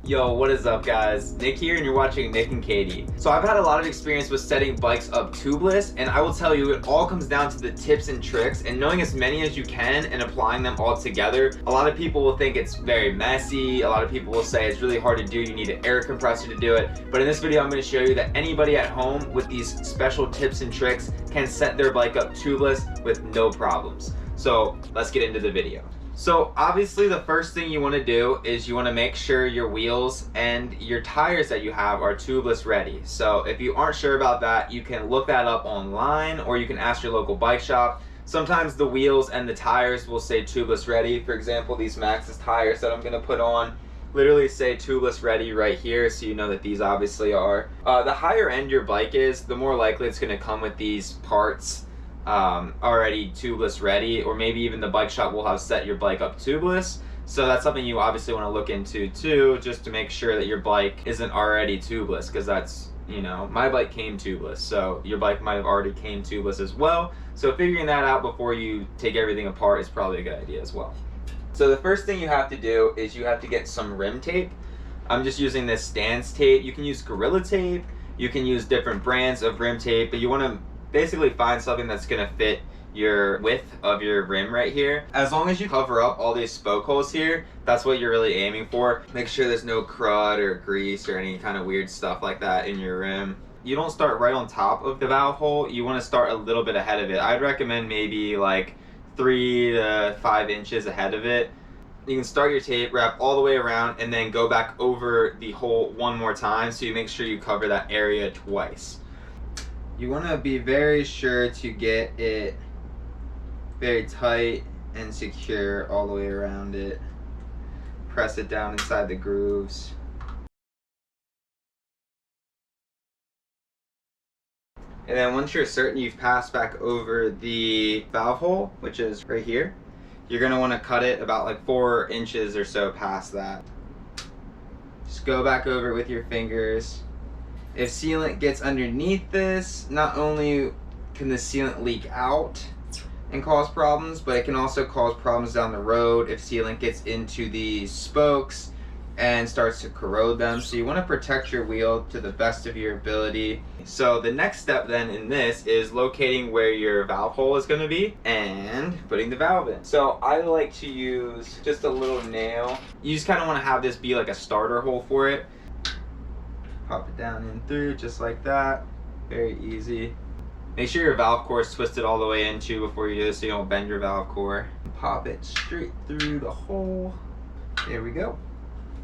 Yo, what is up guys? Nick here and you're watching Nick and Katie. So I've had a lot of experience with setting bikes up tubeless, and I will tell you it all comes down to the tips and tricks and knowing as many as you can and applying them all together. A lot of people will think it's very messy. A lot of people will say it's really hard to do. You need an air compressor to do it. But in this video, I'm going to show you that anybody at home with these special tips and tricks can set their bike up tubeless with no problems. So let's get into the video. So obviously the first thing you want to do is you want to make sure your wheels and your tires that you have are tubeless ready. So if you aren't sure about that, you can look that up online or you can ask your local bike shop. Sometimes the wheels and the tires will say tubeless ready. For example, these Maxxis tires that I'm going to put on literally say tubeless ready right here, so you know that these obviously are. The higher end your bike is, the more likely it's going to come with these parts already tubeless ready, or maybe even the bike shop will have set your bike up tubeless. So that's something you obviously want to look into too, just to make sure that your bike isn't already tubeless, because that's, you know, my bike came tubeless, so your bike might have already came tubeless as well. So figuring that out before you take everything apart is probably a good idea as well. So the first thing you have to do is you have to get some rim tape. I'm just using this Stance tape. You can use Gorilla Tape, you can use different brands of rim tape, but you want to basically find something that's going to fit your width of your rim right here. As long as you cover up all these spoke holes here, that's what you're really aiming for. Make sure there's no crud or grease or any kind of weird stuff like that in your rim. You don't start right on top of the valve hole, you want to start a little bit ahead of it. I'd recommend maybe like 3 to 5 inches ahead of it. You can start your tape, wrap all the way around, and then go back over the hole one more time, so you make sure you cover that area twice. You want to be very sure to get it very tight and secure all the way around it. Press it down inside the grooves. And then once you're certain you've passed back over the valve hole, which is right here, you're going to want to cut it about like 4 inches or so past that. Just go back over it with your fingers. If sealant gets underneath this, not only can the sealant leak out and cause problems, but it can also cause problems down the road if sealant gets into the spokes and starts to corrode them. So you want to protect your wheel to the best of your ability. So the next step then in this is locating where your valve hole is going to be and putting the valve in. So I like to use just a little nail. You just kind of want to have this be like a starter hole for it. Pop it down in through just like that. Very easy. Make sure your valve core is twisted all the way into before you do this so you don't bend your valve core. Pop it straight through the hole. There we go.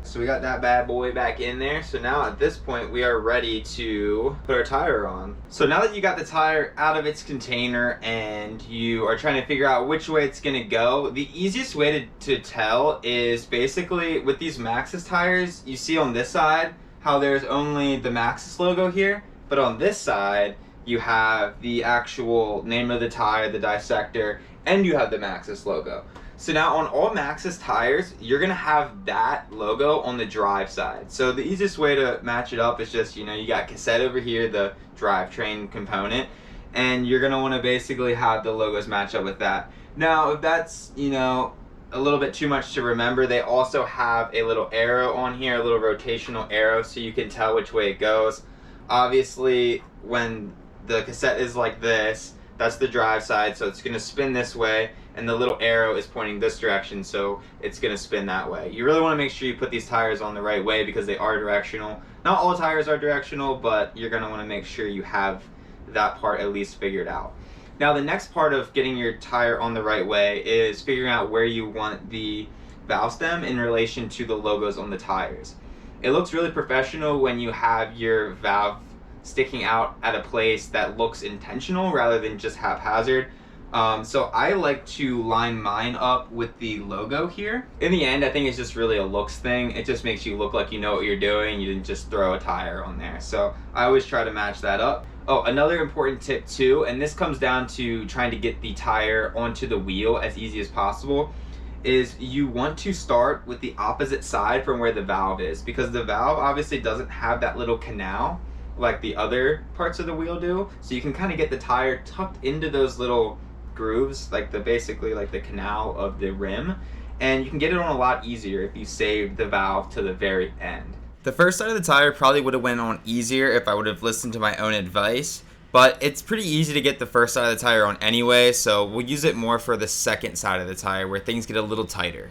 So we got that bad boy back in there. So now at this point we are ready to put our tire on. So now that you got the tire out of its container and you are trying to figure out which way it's gonna go, the easiest way to tell is basically with these Maxxis tires, you see on this side how there's only the Maxxis logo here, but on this side you have the actual name of the tire, the dissector, and you have the Maxxis logo. So now on all Maxxis tires, you're gonna have that logo on the drive side. So the easiest way to match it up is just, you know, you got cassette over here, the drivetrain component, and you're gonna wanna basically have the logos match up with that. Now, if that's, you know, a little bit too much to remember, they also have a little arrow on here, a little rotational arrow, so you can tell which way it goes. Obviously, when the cassette is like this, that's the drive side, so it's going to spin this way, and the little arrow is pointing this direction, so it's going to spin that way. You really want to make sure you put these tires on the right way because they are directional. Not all tires are directional, but you're going to want to make sure you have that part at least figured out. Now the next part of getting your tire on the right way is figuring out where you want the valve stem in relation to the logos on the tires. It looks really professional when you have your valve sticking out at a place that looks intentional rather than just haphazard. So I like to line mine up with the logo here. In the end, I think it's just really a looks thing. It just makes you look like you know what you're doing. You didn't just throw a tire on there. So I always try to match that up. Oh, another important tip too, and this comes down to trying to get the tire onto the wheel as easy as possible, is you want to start with the opposite side from where the valve is, because the valve obviously doesn't have that little canal like the other parts of the wheel do. So you can kind of get the tire tucked into those little grooves, like basically like the canal of the rim, and you can get it on a lot easier if you save the valve to the very end. The first side of the tire probably would have went on easier if I would have listened to my own advice, but it's pretty easy to get the first side of the tire on anyway, so we'll use it more for the second side of the tire where things get a little tighter.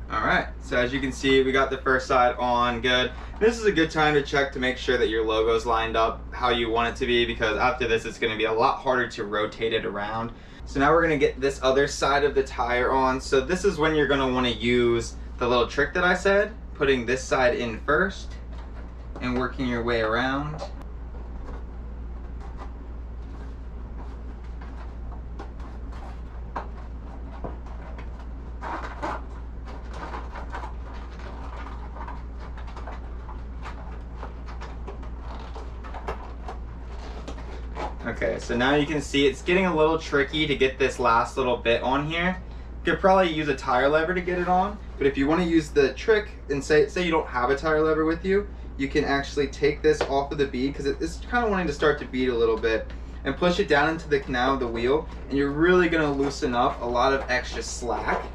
Alright, so as you can see, we got the first side on good. This is a good time to check to make sure that your logo's lined up how you want it to be, because after this it's going to be a lot harder to rotate it around. So now we're going to get this other side of the tire on. So this is when you're going to want to use the little trick that I said, putting this side in first and working your way around. Okay, so now you can see it's getting a little tricky to get this last little bit on here. You could probably use a tire lever to get it on, but if you want to use the trick and say you don't have a tire lever with you, you can actually take this off of the bead, because it's kind of wanting to start to bead a little bit, and push it down into the canal of the wheel, and you're really going to loosen up a lot of extra slack.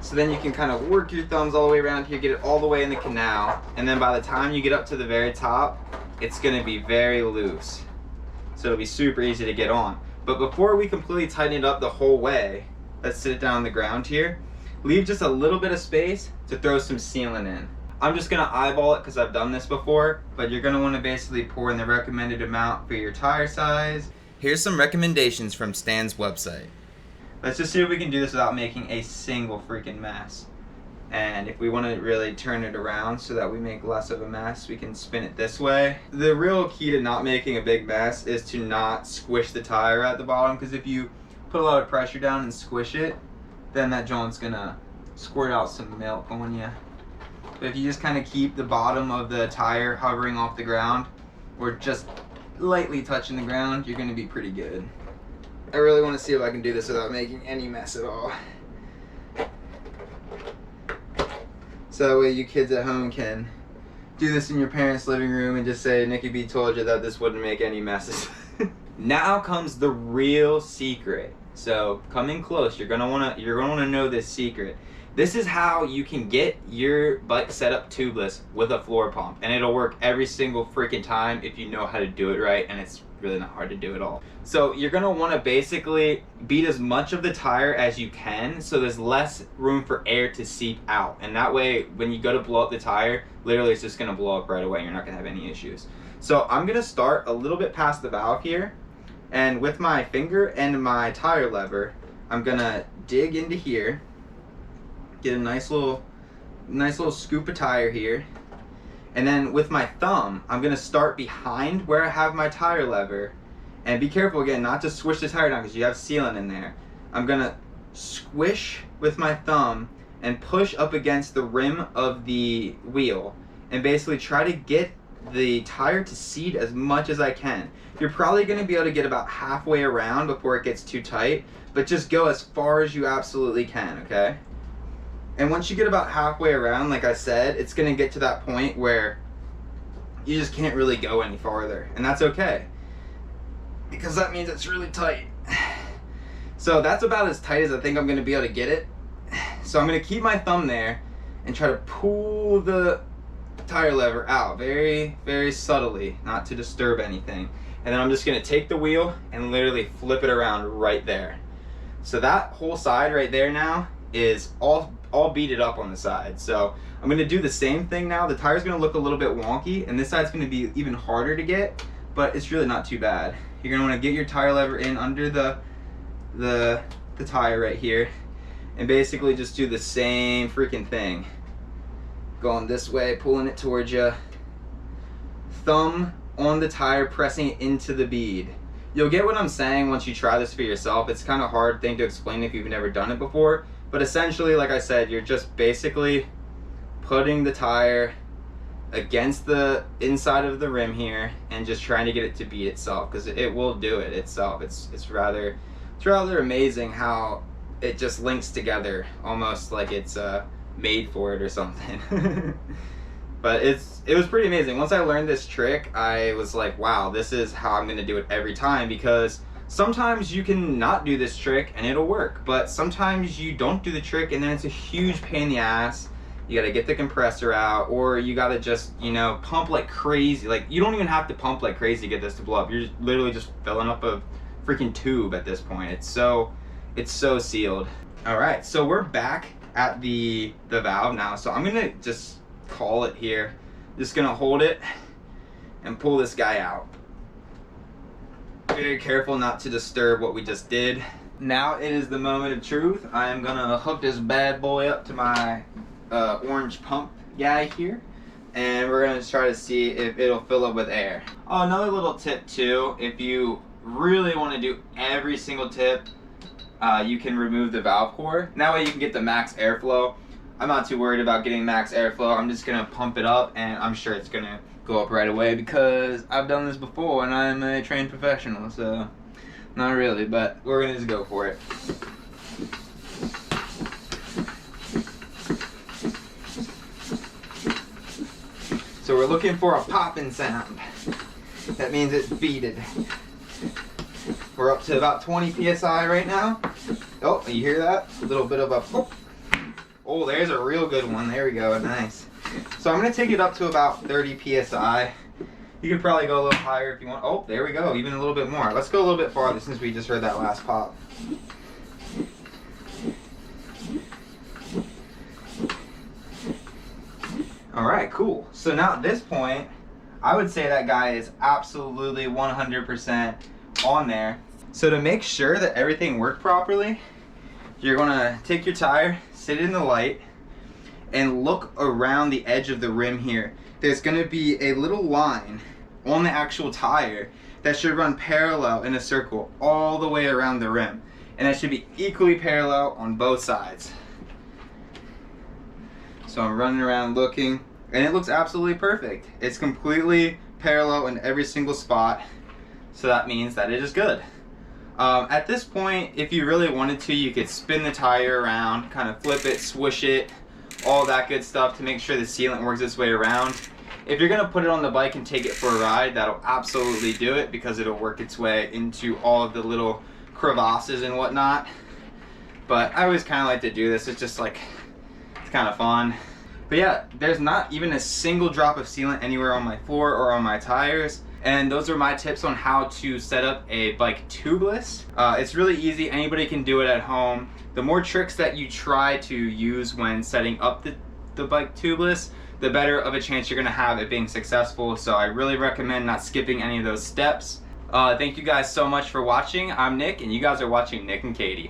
So then you can kind of work your thumbs all the way around here, get it all the way in the canal, and then by the time you get up to the very top, it's going to be very loose. So it'll be super easy to get on. But before we completely tighten it up the whole way, let's sit it down on the ground here. Leave just a little bit of space to throw some sealant in. I'm just gonna eyeball it because I've done this before, but you're gonna wanna basically pour in the recommended amount for your tire size. Here's some recommendations from Stan's website. Let's just see if we can do this without making a single freaking mess. And if we want to really turn it around so that we make less of a mess, we can spin it this way. The real key to not making a big mess is to not squish the tire at the bottom, because if you put a lot of pressure down and squish it, then that joint's gonna squirt out some milk on you. But if you just kind of keep the bottom of the tire hovering off the ground, or just lightly touching the ground, you're gonna be pretty good. I really want to see if I can do this without making any mess at all. So that way you kids at home can do this in your parents' living room and just say, Nikki B told you that this wouldn't make any messes. Now comes the real secret. So come in close. You're gonna wanna know this secret. This is how you can get your bike set up tubeless with a floor pump, and it'll work every single freaking time if you know how to do it right, and it's really not hard to do at all. So you're gonna wanna basically beat as much of the tire as you can so there's less room for air to seep out. And that way, when you go to blow up the tire, literally it's just gonna blow up right away. You're not gonna have any issues. So I'm gonna start a little bit past the valve here, and with my finger and my tire lever, I'm gonna dig into here, get a nice little scoop of tire here. And then with my thumb, I'm gonna start behind where I have my tire lever. And be careful again, not to squish the tire down because you have sealant in there. I'm gonna squish with my thumb and push up against the rim of the wheel and basically try to get the tire to seat as much as I can. You're probably gonna be able to get about halfway around before it gets too tight, but just go as far as you absolutely can, okay? And once you get about halfway around, like I said, it's gonna get to that point where you just can't really go any farther, and that's okay, because that means it's really tight. So that's about as tight as I think I'm gonna be able to get it. So I'm gonna keep my thumb there and try to pull the tire lever out very, very subtly, not to disturb anything. And then I'm just gonna take the wheel and literally flip it around right there. So that whole side right there now is all beaded up on the side. So I'm gonna do the same thing now. The tire's gonna look a little bit wonky, and this side's gonna be even harder to get, but it's really not too bad. You're gonna wanna get your tire lever in under the tire right here, and basically just do the same freaking thing. Going this way, pulling it towards you. Thumb on the tire, pressing it into the bead. You'll get what I'm saying once you try this for yourself. It's kind of hard thing to explain if you've never done it before. But essentially, like I said, you're just basically putting the tire against the inside of the rim here and just trying to get it to beat itself, because it will do it itself. It's rather amazing how it just links together, almost like it's made for it or something. But it was pretty amazing. Once I learned this trick, I was like, wow, this is how I'm gonna do it every time, because Sometimes you can not do this trick and it'll work, but sometimes you don't do the trick and then it's a huge pain in the ass. You gotta get the compressor out, or you gotta just, you know, pump like crazy. Like, you don't even have to pump like crazy to get this to blow up. You're just literally just filling up a freaking tube at this point. It's so sealed. All right, so we're back at the valve now. So I'm gonna just call it here. Just gonna hold it and pull this guy out. Very careful not to disturb what we just did. Now it is the moment of truth. I am gonna hook this bad boy up to my orange pump guy here, and we're gonna try to see if it'll fill up with air. Oh, another little tip too, if you really want to do every single tip, you can remove the valve core. That way you can get the max airflow. I'm not too worried about getting max airflow. I'm just gonna pump it up, and I'm sure it's gonna go up right away because I've done this before and I'm a trained professional. So not really, but we're gonna just go for it. So we're looking for a popping sound. That means it's beaded. We're up to about 20 psi right now. Oh, you hear that? A little bit of a oh. Oh, there's a real good one. There we go. Nice. So I'm gonna take it up to about 30 psi. You could probably go a little higher if you want. Oh, there we go. Even a little bit more. Let's go a little bit farther since we just heard that last pop. Alright, cool. So now at this point, I would say that guy is absolutely 100% on there. So to make sure that everything worked properly, you're gonna take your tire, sit it in the light, and look around the edge of the rim here. There's gonna be a little line on the actual tire that should run parallel in a circle all the way around the rim. And that should be equally parallel on both sides. So I'm running around looking, and it looks absolutely perfect. It's completely parallel in every single spot, so that means that it is good. At this point, if you really wanted to, you could spin the tire around, kind of flip it, swoosh it, all that good stuff to make sure the sealant works its way around. If you're gonna put it on the bike and take it for a ride, that'll absolutely do it because it'll work its way into all of the little crevasses and whatnot. But I always kind of like to do this. It's just like, it's kind of fun. But yeah, there's not even a single drop of sealant anywhere on my floor or on my tires. And those are my tips on how to set up a bike tubeless. It's really easy. Anybody can do it at home. The more tricks that you try to use when setting up the bike tubeless, the better of a chance you're gonna have at being successful. So I really recommend not skipping any of those steps. Thank you guys so much for watching. I'm Nick, and you guys are watching Nick and Katie.